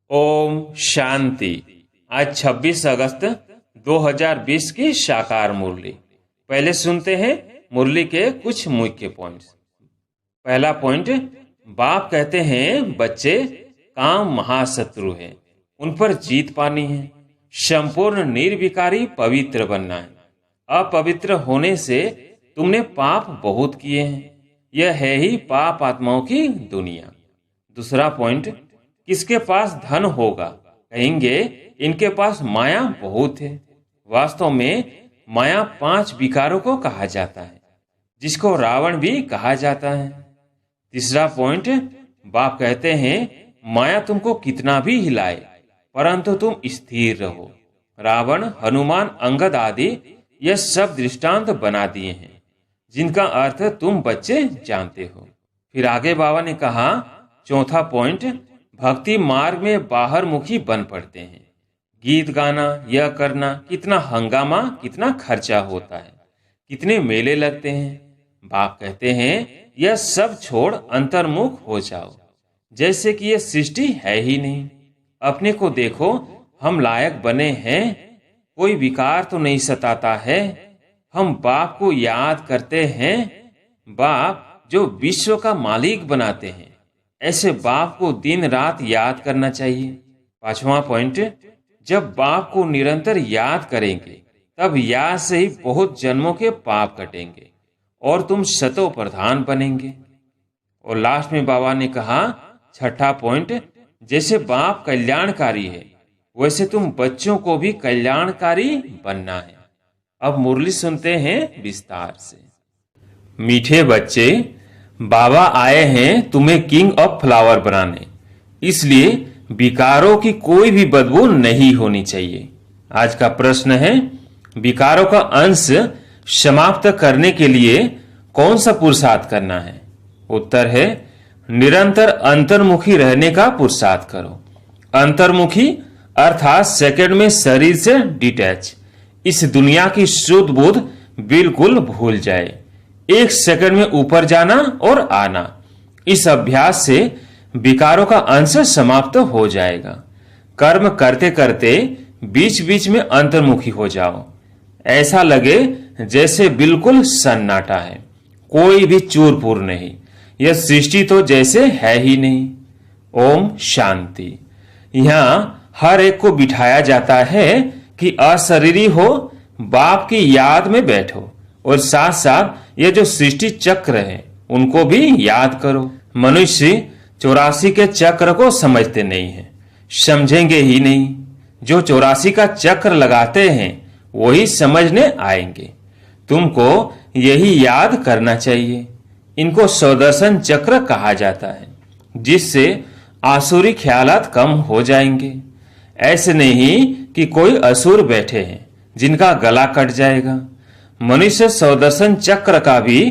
ओम शांति। आज 26 अगस्त 2020 की साकार मुरली। पहले सुनते हैं मुरली के कुछ मुख्य पॉइंट्स। पहला पॉइंट, बाप कहते हैं बच्चे काम महाशत्रु है, उन पर जीत पानी है, संपूर्ण निर्विकारी पवित्र बनना है। अपवित्र होने से तुमने पाप बहुत किए हैं, यह है ही पाप आत्माओं की दुनिया। दूसरा पॉइंट, किसके पास धन होगा, कहेंगे इनके पास माया बहुत है। वास्तव में माया 5 विकारों को कहा जाता है, जिसको रावण भी कहा जाता है। तीसरा पॉइंट, बाप कहते हैं माया तुमको कितना भी हिलाए परंतु तुम स्थिर रहो। रावण, हनुमान, अंगद आदि ये सब दृष्टांत बना दिए हैं, जिनका अर्थ तुम बच्चे जानते हो। फिर आगे बाबा ने कहा, चौथा पॉइंट, भक्ति मार्ग में बाहर मुखी बन पड़ते हैं। गीत गाना, यह करना, कितना हंगामा, कितना खर्चा होता है, कितने मेले लगते हैं। बाप कहते हैं यह सब छोड़ अंतर्मुख हो जाओ, जैसे कि यह सृष्टि है ही नहीं। अपने को देखो, हम लायक बने हैं, कोई विकार तो नहीं सताता है। हम बाप को याद करते हैं, बाप जो विश्व का मालिक बनाते हैं। ऐसे बाप को दिन रात याद करना चाहिए। पांचवा पॉइंट, जब बाप को निरंतर याद करेंगे तब याद से ही बहुत जन्मों के पाप कटेंगे और तुम शतो प्रधान बनेंगे। और लास्ट में बाबा ने कहा, छठा पॉइंट, जैसे बाप कल्याणकारी है वैसे तुम बच्चों को भी कल्याणकारी बनना है। अब मुरली सुनते हैं विस्तार से। मीठे बच्चे, बाबा आए हैं तुम्हें किंग ऑफ फ्लावर बनाने, इसलिए विकारों की कोई भी बदबू नहीं होनी चाहिए। आज का प्रश्न है, विकारों का अंश समाप्त करने के लिए कौन सा पुरुषार्थ करना है? उत्तर है, निरंतर अंतर्मुखी रहने का पुरुषार्थ करो। अंतर्मुखी अर्थात सेकंड में शरीर से डिटैच, इस दुनिया की शुद्ध बुद्ध बिल्कुल भूल जाए। 1 सेकंड में ऊपर जाना और आना, इस अभ्यास से विकारों का अंश समाप्त हो जाएगा। कर्म करते करते बीच बीच में अंतर्मुखी हो जाओ, ऐसा लगे जैसे बिल्कुल सन्नाटा है, कोई भी चूर पूर नहीं, यह सृष्टि तो जैसे है ही नहीं। ओम शांति। यहां हर एक को बिठाया जाता है कि अशरीरी हो, बाप की याद में बैठो और साथ साथ ये जो सृष्टि चक्र है उनको भी याद करो। मनुष्य 84 के चक्र को समझते नहीं है, समझेंगे ही नहीं। जो 84 का चक्र लगाते हैं वही समझने आएंगे। तुमको यही याद करना चाहिए। इनको स्वदर्शन चक्र कहा जाता है, जिससे आसुरी ख्यालात कम हो जाएंगे। ऐसे नहीं कि कोई असुर बैठे हैं जिनका गला कट जाएगा। मनुष्य स्वदर्शन चक्र का भी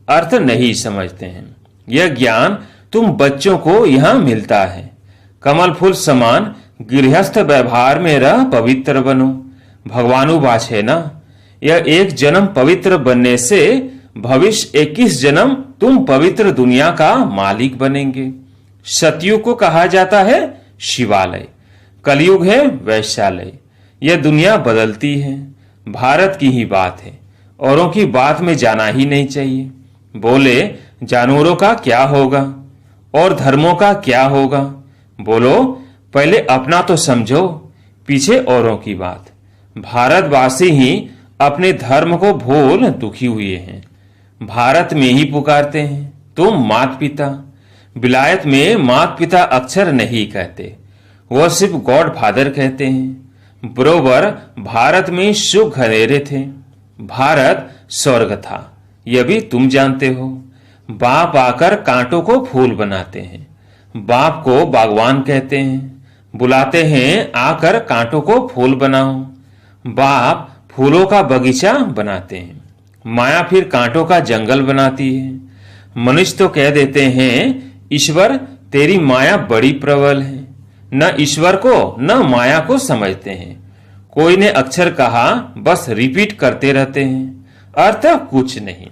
अर्थ नहीं समझते हैं। यह ज्ञान तुम बच्चों को यहां मिलता है। कमल फूल समान गृहस्थ व्यवहार में रह पवित्र बनो। भगवानुवाच है ना, यह एक जन्म पवित्र बनने से भविष्य 21 जन्म तुम पवित्र दुनिया का मालिक बनेंगे। सतयुग को कहा जाता है शिवालय, कलयुग है वैश्यालय। यह दुनिया बदलती है, भारत की ही बात है, औरों की बात में जाना ही नहीं चाहिए। बोले जानवरों का क्या होगा और धर्मों का क्या होगा? बोलो पहले अपना तो समझो, पीछे औरों की बात। भारतवासी ही अपने धर्म को भूल दुखी हुए हैं। भारत में ही पुकारते हैं तुम मात पिता। विलायत में मात पिता अक्षर नहीं कहते, वह सिर्फ गॉड फादर कहते हैं। बरोबर भारत में सुख घनेरे थे, भारत स्वर्ग था, यह भी तुम जानते हो। बाप आकर कांटों को फूल बनाते हैं, बाप को बागवान कहते हैं। बुलाते हैं आकर कांटों को फूल बनाओ। बाप फूलों का बगीचा बनाते हैं, माया फिर कांटों का जंगल बनाती है। मनुष्य तो कह देते हैं ईश्वर तेरी माया बड़ी प्रबल है, न ईश्वर को न माया को समझते हैं। कोई ने अक्षर कहा, बस रिपीट करते रहते हैं, अर्थ कुछ नहीं।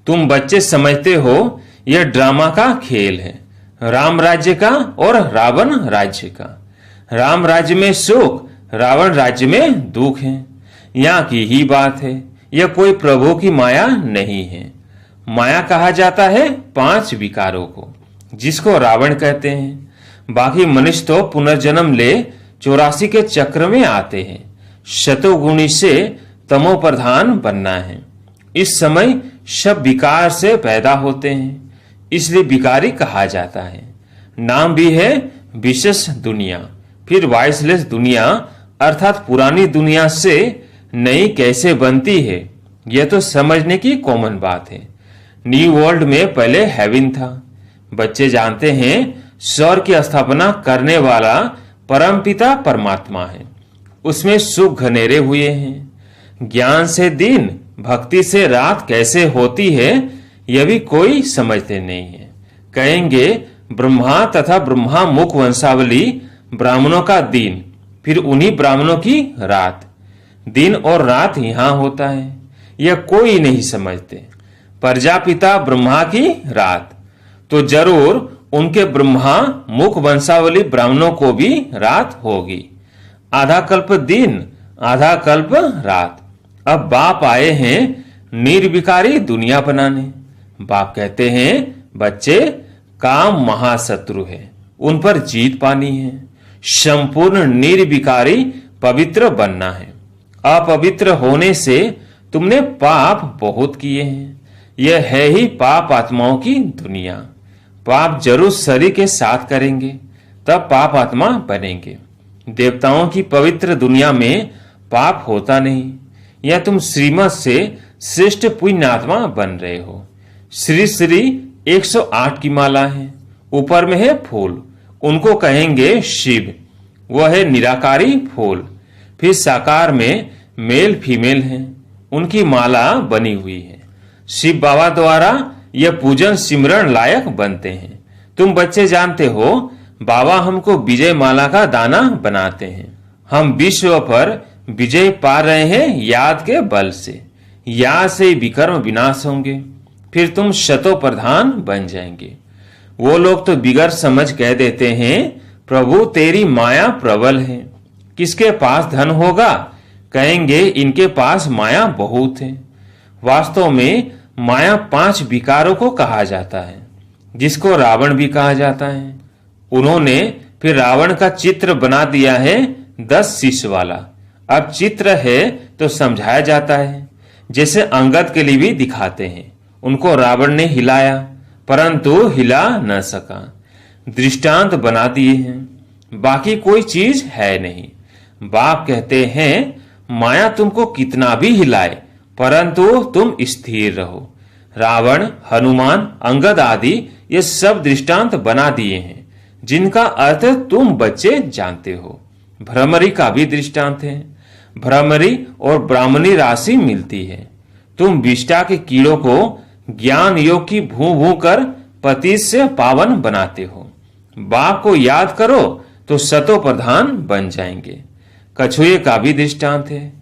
तुम बच्चे समझते हो यह ड्रामा का खेल है, राम राज्य का और रावण राज्य का। राम राज्य में सुख, रावण राज्य में दुख है। यहाँ की ही बात है, यह कोई प्रभु की माया नहीं है। माया कहा जाता है 5 विकारों को, जिसको रावण कहते हैं। बाकी मनुष्य तो पुनर्जन्म ले 84 के चक्र में आते हैं। शतोगुणी से तमो प्रधान बनना है। इस समय सब विकार से पैदा होते हैं, इसलिए विकारी कहा जाता है। नाम भी है विशेष दुनिया, फिर वाइसलेस दुनिया, अर्थात पुरानी दुनिया से नई कैसे बनती है, यह तो समझने की कॉमन बात है। न्यू वर्ल्ड में पहले हेवन था। बच्चे जानते हैं स्वर्ग की स्थापना करने वाला परमपिता परमात्मा है। उसमें सुख घनेरे हुए हैं। ज्ञान से दिन, भक्ति से रात कैसे होती है, यह भी कोई समझते नहीं है। कहेंगे ब्रह्मा तथा ब्रह्मा मुख वंशावली ब्राह्मणों का दिन, फिर उन्हीं ब्राह्मणों की रात। दिन और रात यहां होता है, यह कोई नहीं समझते। प्रजापिता ब्रह्मा की रात, तो जरूर उनके ब्रह्मा मुख वंशावली ब्राह्मणों को भी रात होगी। आधा कल्प दिन, आधा कल्प रात। अब बाप आए हैं निर्विकारी दुनिया बनाने। बाप कहते हैं बच्चे, काम महाशत्रु है, उन पर जीत पानी है। संपूर्ण निर्विकारी पवित्र बनना है। अपवित्र होने से तुमने पाप बहुत किए हैं। यह है ही पाप आत्माओं की दुनिया। पाप जरूर शरीर के साथ करेंगे, तब पाप आत्मा बनेंगे। देवताओं की पवित्र दुनिया में पाप होता नहीं। या तुम श्रीमत से श्रेष्ठ पुण्यात्मा बन रहे हो। श्री श्री 108 की माला है, ऊपर में है फूल, उनको कहेंगे शिव। वह है निराकारी फूल। फिर साकार में मेल फीमेल हैं, उनकी माला बनी हुई है। शिव बाबा द्वारा यह पूजन सिमरण लायक बनते हैं। तुम बच्चे जानते हो बाबा हमको विजय माला का दाना बनाते हैं। हम विश्व पर विजय पा रहे हैं याद के बल से। याद से विकर्म विनाश होंगे, फिर तुम शतो प्रधान बन जाएंगे। वो लोग तो बिगर समझ कह देते हैं प्रभु तेरी माया प्रबल है। किसके पास धन होगा, कहेंगे इनके पास माया बहुत है। वास्तव में माया 5 विकारों को कहा जाता है, जिसको रावण भी कहा जाता है। उन्होंने फिर रावण का चित्र बना दिया है 10 शीश वाला। अब चित्र है तो समझाया जाता है, जैसे अंगद के लिए भी दिखाते हैं। उनको रावण ने हिलाया, परंतु हिला न सका। दृष्टांत बना दिए हैं, बाकी कोई चीज है नहीं। बाप कहते हैं माया तुमको कितना भी हिलाए, परंतु तुम स्थिर रहो। रावण, हनुमान, अंगद आदि ये सब दृष्टांत बना दिए हैं, जिनका अर्थ तुम बच्चे जानते हो। भ्रमरी का भी दृष्टांत है। भ्रमरी और ब्राह्मणी राशि मिलती है। तुम विष्टा के कीड़ों को ज्ञान योग की भू भू कर पति से पावन बनाते हो। बाप को याद करो तो सतो प्रधान बन जाएंगे। कछुए का भी दृष्टांत है।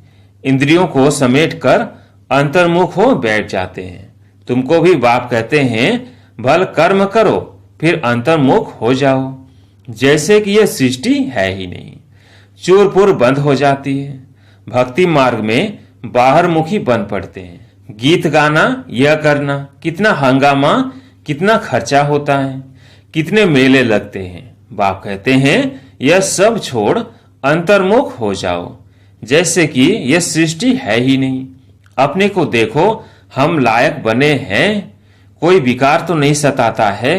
इंद्रियों को समेट कर अंतर्मुख हो बैठ जाते हैं। तुमको भी बाप कहते हैं भल कर्म करो, फिर अंतर्मुख हो जाओ। जैसे कि यह सृष्टि है ही नहीं, चूरपुर बंद हो जाती है। भक्ति मार्ग में बाहर मुखी बन पड़ते हैं। गीत गाना, यह करना, कितना हंगामा, कितना खर्चा होता है, कितने मेले लगते हैं। बाप कहते हैं यह सब छोड़ अंतर्मुख हो जाओ, जैसे कि यह सृष्टि है ही नहीं। अपने को देखो, हम लायक बने हैं, कोई विकार तो नहीं सताता है।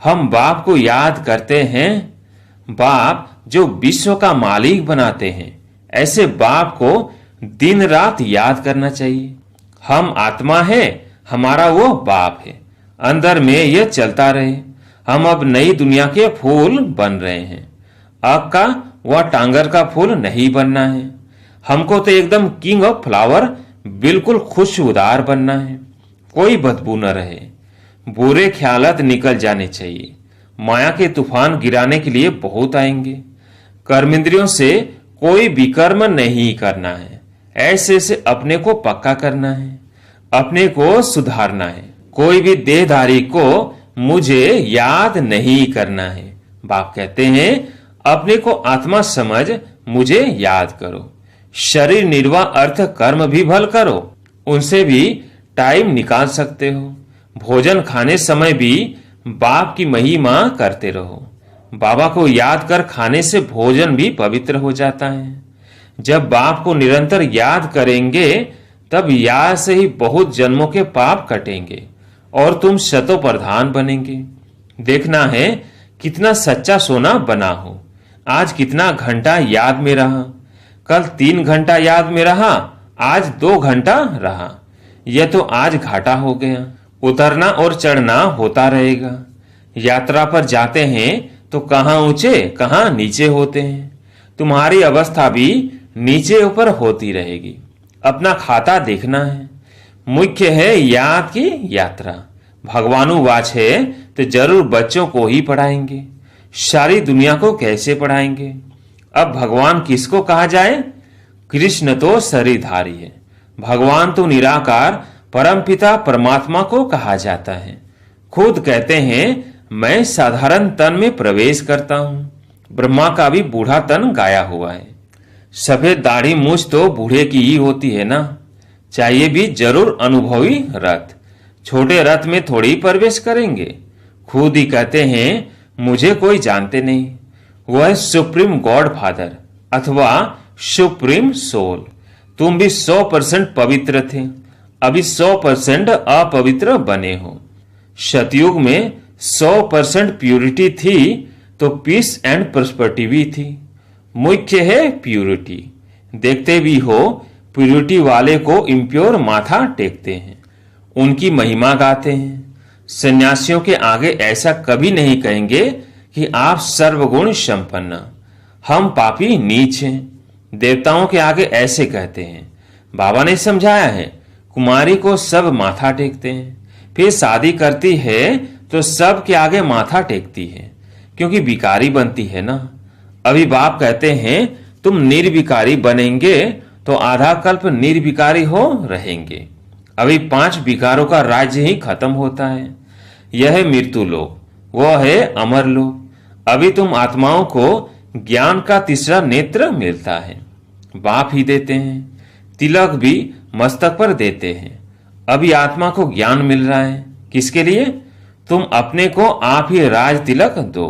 हम बाप को याद करते हैं। बाप जो विश्व का मालिक बनाते हैं, ऐसे बाप को दिन रात याद करना चाहिए। हम आत्मा है, हमारा वो बाप है। अंदर में यह चलता रहे। हम अब नई दुनिया के फूल बन रहे हैं। अब का वह टांगर का फूल नहीं बनना है। हमको तो एकदम किंग ऑफ फ्लावर, बिल्कुल खुशउदार बनना है। कोई बदबू न रहे, बुरे ख्यालात निकल जाने चाहिए। माया के तूफान गिराने के लिए बहुत आएंगे। कर्मेंद्रियों से कोई विकर्म नहीं करना है। ऐसे से अपने को पक्का करना है, अपने को सुधारना है। कोई भी देहधारी को मुझे याद नहीं करना है। बाप कहते हैं अपने को आत्मा समझ मुझे याद करो। शरीर निर्वाह अर्थ कर्म भी भल करो, उनसे भी टाइम निकाल सकते हो। भोजन खाने समय भी बाप की महिमा करते रहो। बाबा को याद कर खाने से भोजन भी पवित्र हो जाता है। जब बाप को निरंतर याद करेंगे तब याद से ही बहुत जन्मों के पाप कटेंगे और तुम शतो प्रधान बनेंगे। देखना है कितना सच्चा सोना बना हो। आज कितना घंटा याद में रहा, कल 3 घंटा याद में रहा, आज 2 घंटा रहा। यह तो आज घाटा हो गया। उतरना और चढ़ना होता रहेगा। यात्रा पर जाते हैं तो कहां ऊंचे कहां नीचे होते हैं। तुम्हारी अवस्था भी नीचे ऊपर होती रहेगी। अपना खाता देखना है। मुख्य है याद की यात्रा। भगवानुवाच है तो जरूर बच्चों को ही पढ़ाएंगे, सारी दुनिया को कैसे पढ़ाएंगे। अब भगवान किसको कहा जाए? कृष्ण तो शरीरधारी है। भगवान तो निराकार परमपिता परमात्मा को कहा जाता है। खुद कहते हैं मैं साधारण तन में प्रवेश करता हूं। ब्रह्मा का भी बूढ़ा तन गाया हुआ है। सफेद दाढ़ी मूछ तो बूढ़े की ही होती है ना। चाहिए भी जरूर अनुभवी रथ। छोटे रथ में थोड़ी प्रवेश करेंगे। खुद ही कहते हैं मुझे कोई जानते नहीं। वह सुप्रीम गॉड फादर अथवा सुप्रीम सोल। तुम भी 100% पवित्र थे, अभी 100% अपवित्र बने हो। सतयुग में 100% प्यूरिटी थी तो पीस एंड प्रॉस्पेरिटी भी थी। मुख्य है प्यूरिटी। देखते भी हो प्यूरिटी वाले को इम्प्योर माथा टेकते हैं, उनकी महिमा गाते हैं। सन्यासियों के आगे ऐसा कभी नहीं कहेंगे कि आप सर्वगुण संपन्न, हम पापी नीच हैं। देवताओं के आगे ऐसे कहते हैं। बाबा ने समझाया है कुमारी को सब माथा टेकते हैं, फिर शादी करती है तो सब के आगे माथा टेकती है क्योंकि भिखारी बनती है ना। अभी बाप कहते हैं तुम निर्विकारी बनेंगे तो आधा कल्प निर्विकारी हो रहेंगे। अभी 5 विकारों का राज्य ही खत्म होता है। यह है मृत्यु लोक, वह है अमर लोक। अभी तुम आत्माओं को ज्ञान का तीसरा नेत्र मिलता है। बाप ही देते हैं। तिलक भी मस्तक पर देते हैं। अभी आत्मा को ज्ञान मिल रहा है। किसके लिए? तुम अपने को आप ही राज तिलक दो।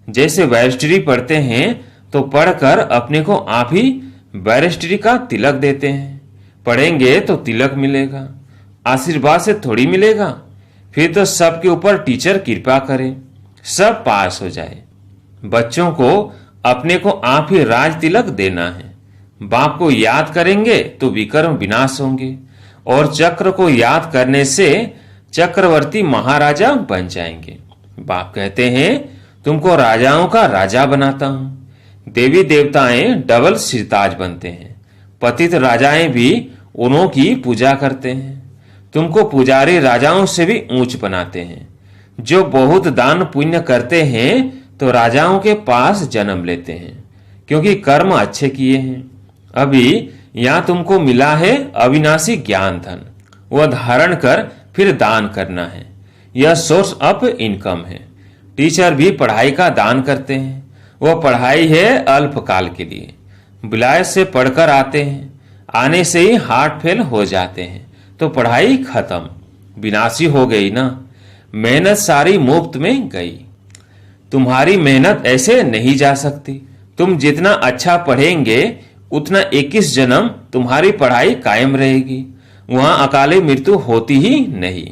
जैसे बैरिस्ट्री पढ़ते हैं तो पढ़कर अपने को आप ही बैरिस्ट्री का तिलक देते हैं। पढ़ेंगे तो तिलक मिलेगा, आशीर्वाद से थोड़ी मिलेगा। फिर तो सबके ऊपर टीचर कृपा करे, सब पास हो जाए। बच्चों को अपने को आप ही राज तिलक देना है। बाप को याद करेंगे तो विकर्म विनाश होंगे और चक्र को याद करने से चक्रवर्ती महाराजा बन जाएंगे। बाप कहते हैं तुमको राजाओं का राजा बनाता हूं। देवी देवताएं डबल सिरताज बनते हैं। पतित राजाएं भी उन्हों की पूजा करते हैं। तुमको पुजारी राजाओं से भी ऊंच बनाते हैं। जो बहुत दान पुण्य करते हैं तो राजाओं के पास जन्म लेते हैं क्योंकि कर्म अच्छे किए हैं। अभी यहां तुमको मिला है अविनाशी ज्ञान धन, वह धारण कर फिर दान करना है। यह सोर्स ऑफ इनकम है। टीचर भी पढ़ाई का दान करते हैं। वह पढ़ाई है अल्पकाल के लिए। विलायत से पढ़कर आते हैं, आने से ही हार्ट फेल हो जाते हैं तो पढ़ाई खत्म, विनाशी हो गई ना। मेहनत सारी मुफ्त में गई। तुम्हारी मेहनत ऐसे नहीं जा सकती। तुम जितना अच्छा पढ़ेंगे उतना 21 जन्म तुम्हारी पढ़ाई कायम रहेगी। वहां अकाले मृत्यु होती ही नहीं।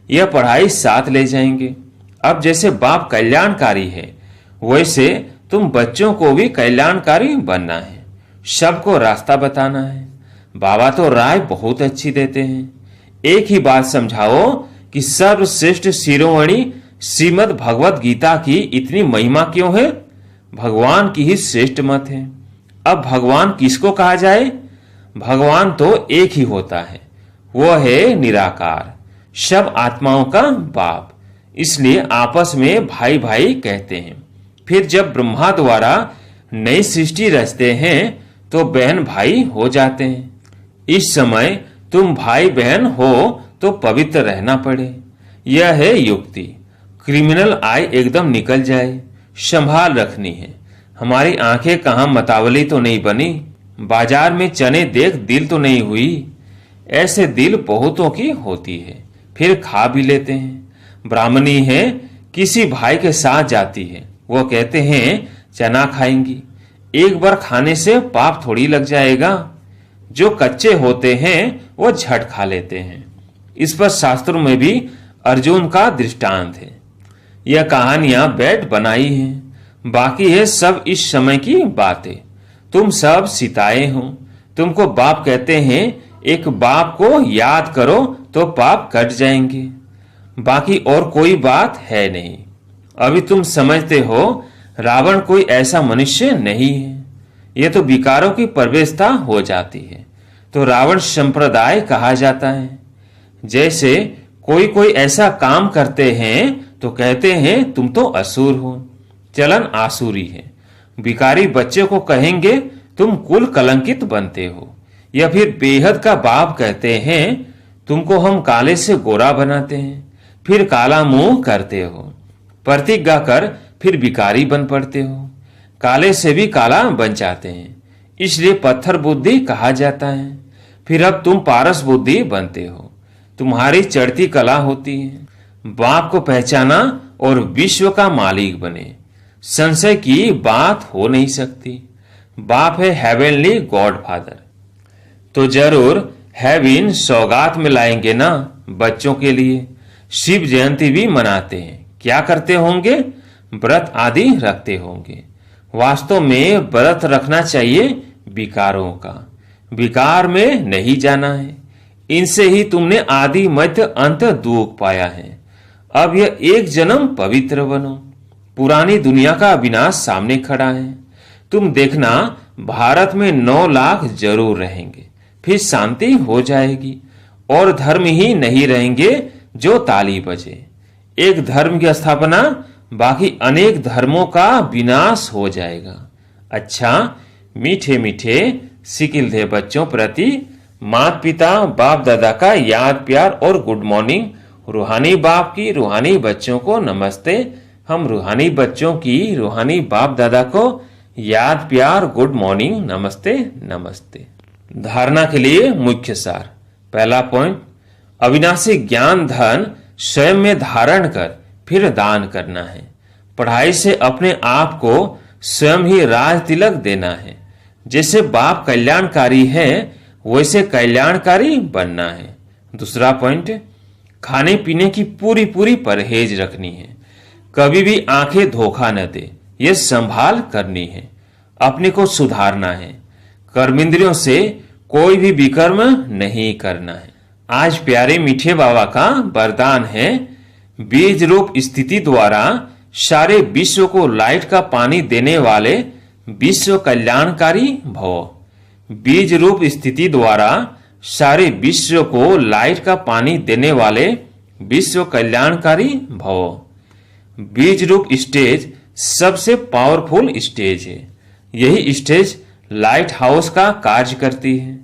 यह पढ़ाई साथ ले जाएंगे। अब जैसे बाप कल्याणकारी है वैसे तुम बच्चों को भी कल्याणकारी बनना है, सबको रास्ता बताना है। बाबा तो राय बहुत अच्छी देते हैं। एक ही बात समझाओ कि सर्वश्रेष्ठ शिरोमणि श्रीमद् भगवत गीता की इतनी महिमा क्यों है? भगवान की ही श्रेष्ठ मत है। अब भगवान किसको कहा जाए? भगवान तो एक ही होता है, वह है निराकार, सब आत्माओं का बाप। इसलिए आपस में भाई भाई कहते हैं। फिर जब ब्रह्मा द्वारा नई सृष्टि रचते हैं तो बहन भाई हो जाते हैं। इस समय तुम भाई बहन हो तो पवित्र रहना पड़े। यह है युक्ति। क्रिमिनल आय एकदम निकल जाए, संभाल रखनी है। हमारी आंखें कहाँ मतवाली तो नहीं बनी, बाजार में चने देख दिल तो नहीं हुई। ऐसे दिल बहुतों की होती है, फिर खा भी लेते हैं। ब्राह्मणी है, किसी भाई के साथ जाती है, वो कहते हैं चना खाएंगी। एक बार खाने से पाप थोड़ी लग जाएगा। जो कच्चे होते हैं वो झट खा लेते हैं। इस पर शास्त्रों में भी अर्जुन का दृष्टांत है। यह कहानियां बैठ बनाई हैं, बाकी है सब इस समय की बातें। तुम सब सिताए हो, तुमको बाप कहते हैं, एक बाप को याद करो तो पाप कट जाएंगे। बाकी और कोई बात है नहीं। अभी तुम समझते हो रावण कोई ऐसा मनुष्य नहीं है, यह तो विकारों की प्रवेशता हो जाती है तो रावण संप्रदाय कहा जाता है। जैसे कोई कोई ऐसा काम करते हैं तो कहते हैं तुम तो असुर हो, चलन आसुरी है। भिखारी बच्चे को कहेंगे तुम कुल कलंकित बनते हो, या फिर बेहद का बाप कहते हैं तुमको हम काले से गोरा बनाते हैं, फिर काला मुंह करते हो। प्रतिज्ञा कर फिर भिखारी बन पड़ते हो, काले से भी काला बन जाते हैं, इसलिए पत्थर बुद्धि कहा जाता है। फिर अब तुम पारस बुद्धि बनते हो, तुम्हारी चढ़ती कला होती है। बाप को पहचाना और विश्व का मालिक बने, संशय की बात हो नहीं सकती। बाप है हेवनली गॉड फादर, तो जरूर हेवन सौगात में लाएंगे ना बच्चों के लिए। शिव जयंती भी मनाते हैं, क्या करते होंगे, व्रत आदि रखते होंगे। वास्तव में व्रत रखना चाहिए विकारों का, विकार में नहीं जाना है। इनसे ही तुमने आदि मध्य अंत दुख पाया है। अब यह एक जन्म पवित्र बनो। पुरानी दुनिया का विनाश सामने खड़ा है। तुम देखना भारत में 9 लाख जरूर रहेंगे, फिर शांति हो जाएगी और धर्म ही नहीं रहेंगे जो ताली बजे। एक धर्म की स्थापना, बाकी अनेक धर्मों का विनाश हो जाएगा। अच्छा, मीठे मीठे सिकिलधे बच्चों प्रति माता पिता बाप दादा का याद प्यार और गुड मॉर्निंग। रूहानी बाप की रूहानी बच्चों को नमस्ते। हम रूहानी बच्चों की रूहानी बाप दादा को याद प्यार गुड मॉर्निंग नमस्ते नमस्ते। धारणा के लिए मुख्य सार। पहला पॉइंट, अविनाशी ज्ञान धन स्वयं में धारण कर फिर दान करना है। पढ़ाई से अपने आप को स्वयं ही राज तिलक देना है। जैसे बाप कल्याणकारी है वैसे कल्याणकारी बनना है। दूसरा पॉइंट, खाने पीने की पूरी पूरी परहेज रखनी है। कभी भी आंखें धोखा न दे, ये संभाल करनी है। अपने को सुधारना है। कर्मेंद्रियों से कोई भी विकर्म नहीं करना है। आज प्यारे मीठे बाबा का वरदान है, बीज रूप स्थिति द्वारा सारे विश्व को लाइट का पानी देने वाले विश्व कल्याणकारी भव। बीज रूप स्थिति द्वारा सारे विश्व को लाइट का पानी देने वाले विश्व कल्याणकारी भव। बीज रूप स्टेज सबसे पावरफुल स्टेज है। यही स्टेज लाइट हाउस का कार्य करती है।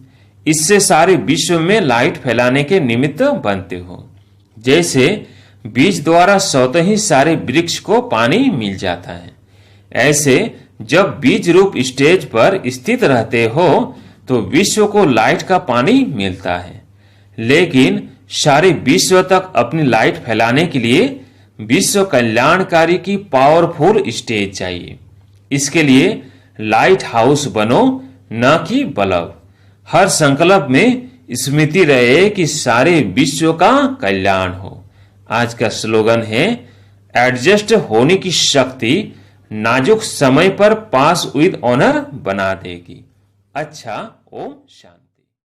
इससे सारे विश्व में लाइट फैलाने के निमित्त बनते हो। जैसे बीज द्वारा स्वतः ही सारे वृक्ष को पानी मिल जाता है, ऐसे जब बीज रूप स्टेज पर स्थित रहते हो तो विश्व को लाइट का पानी मिलता है। लेकिन सारे विश्व तक अपनी लाइट फैलाने के लिए विश्व कल्याणकारी की पावरफुल स्टेज चाहिए। इसके लिए लाइट हाउस बनो, न कि बल्ब। हर संकल्प में स्मृति रहे कि सारे विश्व का कल्याण हो। आज का स्लोगन है, एडजस्ट होने की शक्ति नाजुक समय पर पास विद ऑनर बना देगी। अच्छा, ओम शांति।